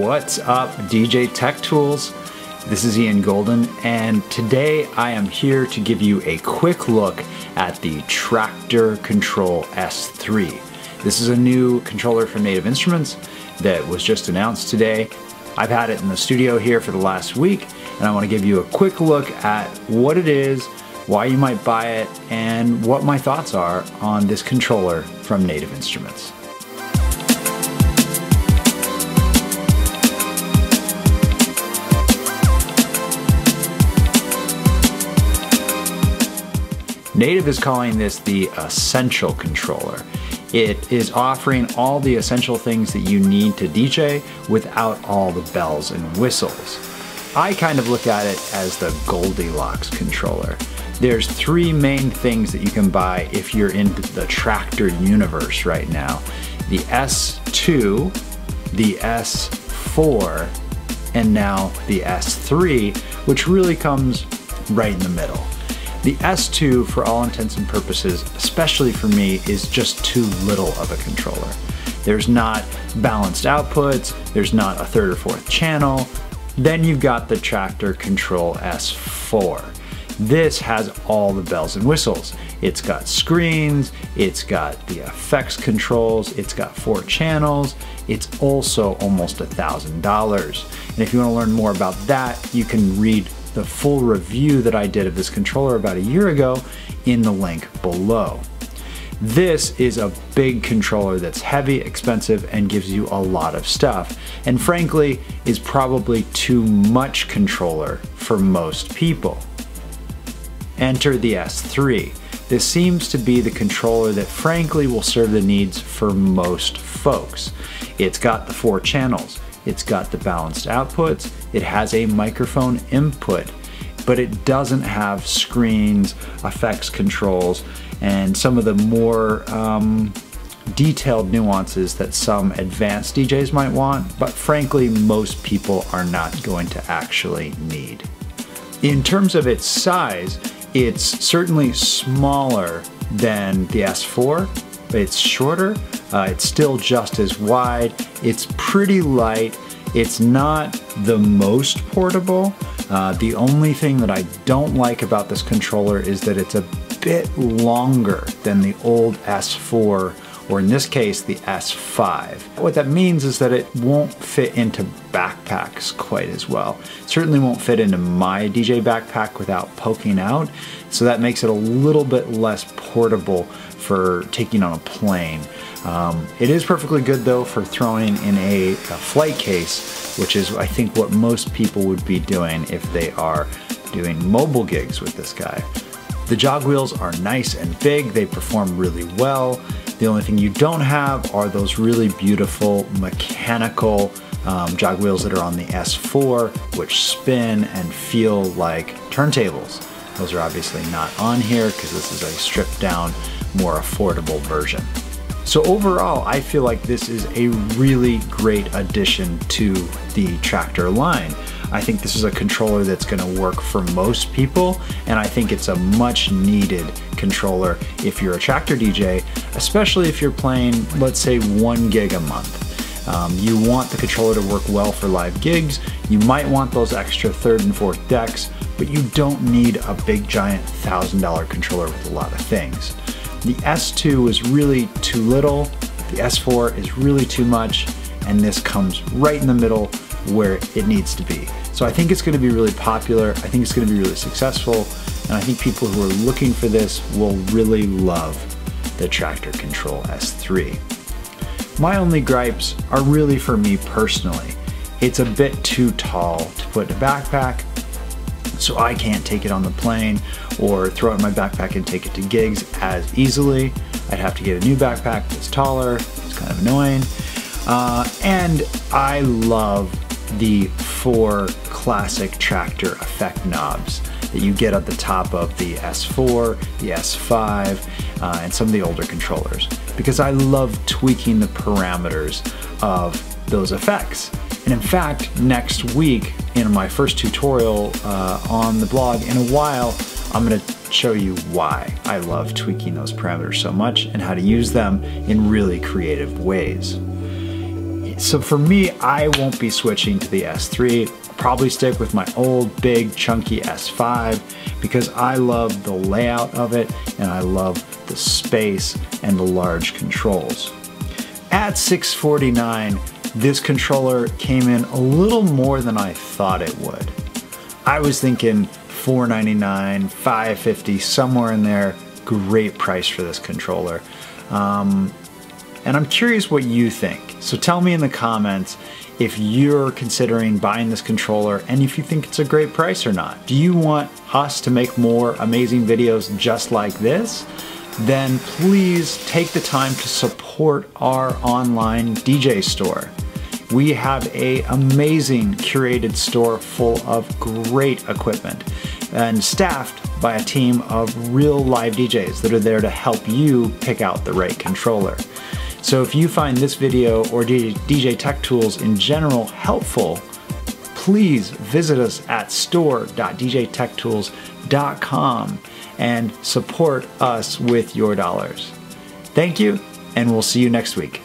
What's up, DJ Tech Tools? This is Ian Golden, and today I am here to give you a quick look at the Traktor Kontrol S3. This is a new controller from Native Instruments that was just announced today. I've had it in the studio here for the last week, and I want to give you a quick look at what it is, why you might buy it, and what my thoughts are on this controller from Native Instruments. Native is calling this the Essential Controller. It is offering all the essential things that you need to DJ without all the bells and whistles. I kind of look at it as the Goldilocks controller. There's three main things that you can buy if you're into the Traktor universe right now. The S2, the S4, and now the S3, which really comes right in the middle. The S2, for all intents and purposes, especially for me, is just too little of a controller. There's not balanced outputs, there's not a third or fourth channel. Then you've got the Traktor Kontrol S4. This has all the bells and whistles. It's got screens, it's got the effects controls, it's got 4 channels, it's also almost $1,000. And if you want to learn more about that, you can read the full review that I did of this controller about a year ago in the link below. This is a big controller that's heavy, expensive, and gives you a lot of stuff, and frankly is probably too much controller for most people. Enter the S3. This seems to be the controller that frankly will serve the needs for most folks. It's got the 4 channels. It's got the balanced outputs, it has a microphone input, but it doesn't have screens, effects controls, and some of the more detailed nuances that some advanced DJs might want, but frankly most people are not going to actually need. In terms of its size, it's certainly smaller than the S4, but it's shorter. It's still just as wide. It's pretty light. It's not the most portable. The only thing that I don't like about this controller is that it's a bit longer than the old S4, or in this case, the S5. What that means is that it won't fit into backpacks quite as well. It certainly won't fit into my DJ backpack without poking out, so that makes it a little bit less portable for taking on a plane. It is perfectly good though for throwing in a flight case, which is I think what most people would be doing if they are doing mobile gigs with this guy. The jog wheels are nice and big, they perform really well. The only thing you don't have are those really beautiful mechanical jog wheels that are on the S4, which spin and feel like turntables. Those are obviously not on here because this is a stripped down, more affordable version. So overall, I feel like this is a really great addition to the Traktor line. I think this is a controller that's going to work for most people, and I think it's a much needed controller if you're a Traktor DJ, especially if you're playing, let's say, 1 gig a month. You want the controller to work well for live gigs. You might want those extra 3rd and 4th decks, but you don't need a big giant $1,000 controller with a lot of things. The S2 is really too little, the S4 is really too much, and this comes right in the middle where it needs to be. So I think it's going to be really popular, I think it's going to be really successful, and I think people who are looking for this will really love the Traktor Kontrol S3. My only gripes are really for me personally. It's a bit too tall to put in a backpack, so I can't take it on the plane or throw it in my backpack and take it to gigs as easily. I'd have to get a new backpack that's taller. It's kind of annoying. And I love the 4 classic Traktor effect knobs that you get at the top of the S4, the S5, and some of the older controllers, because I love tweaking the parameters of those effects. And in fact, next week in my first tutorial on the blog in a while, I'm going to show you why I love tweaking those parameters so much and how to use them in really creative ways. So for me, I won't be switching to the S3. I'll probably stick with my old, big, chunky S5 because I love the layout of it and I love the space and the large controls. At $649, this controller came in a little more than I thought it would. I was thinking $499, $550, somewhere in there. Great price for this controller. And I'm curious what you think. So tell me in the comments if you're considering buying this controller and if you think it's a great price or not. Do you want us to make more amazing videos just like this? Then please take the time to support our online DJ store. We have an amazing curated store full of great equipment and staffed by a team of real live DJs that are there to help you pick out the right controller. So if you find this video or DJ Tech Tools in general helpful, please visit us at store.djtechtools.com and support us with your dollars. Thank you, and we'll see you next week.